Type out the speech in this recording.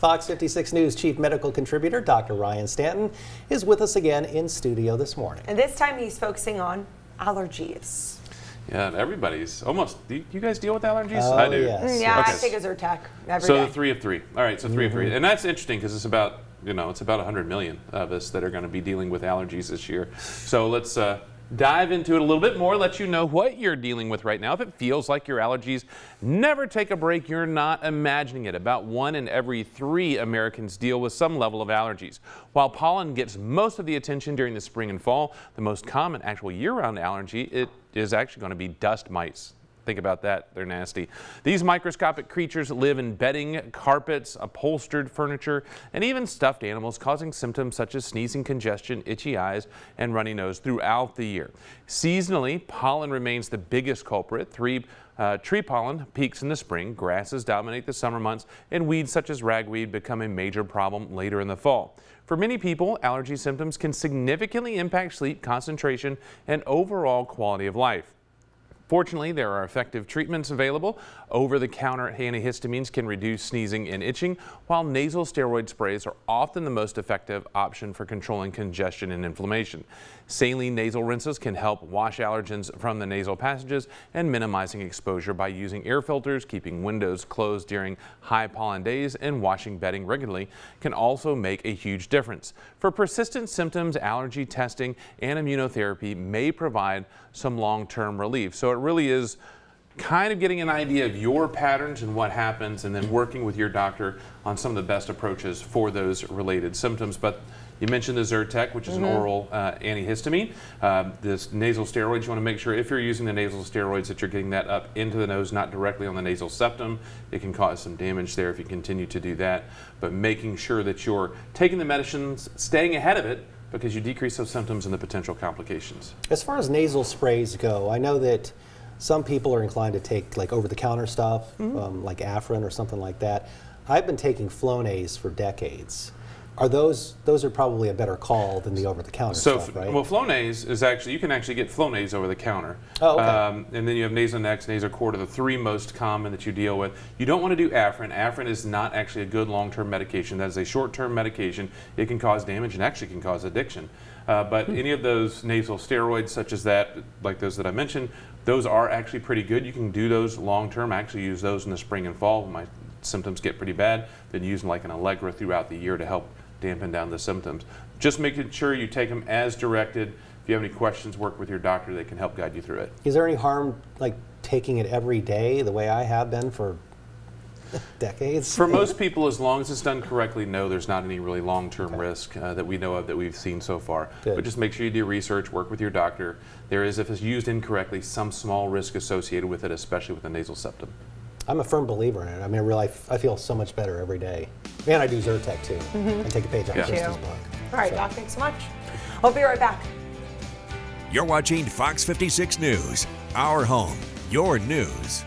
Fox 56 News Chief Medical Contributor Dr. Ryan Stanton is with us again in studio this morning. And this time he's focusing on allergies. Yeah, everybody's almost. Do you guys deal with allergies? Oh, I do. yes. Yeah, Okay. I take a Zyrtec every So day. the 3 of 3. All right, so 3 of 3. And that's interesting because it's about, it's about 100 million of us that are going to be dealing with allergies this year. So let's dive into it a little bit more, let you know what you're dealing with right now. If it feels like your allergies never take a break, you're not imagining it. About 1 in every 3 Americans deal with some level of allergies. While pollen gets most of the attention during the spring and fall, the most common actual year-round allergy, it is actually going to be dust mites. Think about that, they're nasty. These microscopic creatures live in bedding, carpets, upholstered furniture, and even stuffed animals, causing symptoms such as sneezing, congestion, itchy eyes, and runny nose throughout the year. Seasonally, pollen remains the biggest culprit. Tree pollen peaks in the spring, grasses dominate the summer months, and weeds such as ragweed become a major problem later in the fall. For many people, allergy symptoms can significantly impact sleep, concentration, and overall quality of life. Fortunately, there are effective treatments available. Over-the-counter antihistamines can reduce sneezing and itching, while nasal steroid sprays are often the most effective option for controlling congestion and inflammation. Saline nasal rinses can help wash allergens from the nasal passages and minimizing exposure by using air filters, keeping windows closed during high pollen days, and washing bedding regularly can also make a huge difference. For persistent symptoms, allergy testing and immunotherapy may provide some long-term relief. So it really is kind of getting an idea of your patterns and what happens, and then working with your doctor on some of the best approaches for those related symptoms. But you mentioned the Zyrtec, which is an oral antihistamine. This nasal steroids, you want to make sure if you're using the nasal steroids that you're getting that up into the nose, not directly on the nasal septum. It can cause some damage there if you continue to do that. But making sure that you're taking the medicines, staying ahead of it, because you decrease those symptoms and the potential complications. As far as nasal sprays go, I know that some people are inclined to take like over-the-counter stuff, like Afrin or something like that. I've been taking Flonase for decades. Are those are probably a better call than the over-the-counter stuff, right? Well, Flonase is actually, you can actually get Flonase over the counter. Oh, okay. And then you have Nasonex, Nasacort are the 3 most common that you deal with. You don't want to do Afrin. Afrin is not actually a good long-term medication. That is a short-term medication. It can cause damage and actually can cause addiction. But any of those nasal steroids such as that, like those that I mentioned, those are actually pretty good. You can do those long-term. I actually use those in the spring and fall when my symptoms get pretty bad. Then use them like an Allegra throughout the year to help dampen down the symptoms. Just making sure you take them as directed. If you have any questions, work with your doctor. They can help guide you through it. Is there any harm like taking it every day the way I have been for decades? For most people, as long as it's done correctly, no, there's not any really long-term risk that we know of that we've seen so far. Good. But just make sure you do research, work with your doctor. There is, if it's used incorrectly, some small risk associated with it, especially with the nasal septum. I'm a firm believer in it. I mean, I feel so much better every day. And I do Zyrtec too. And take a page out of Kristen's book. All right, Doc, thanks so much. I'll be right back. You're watching Fox 56 News, our home, your news.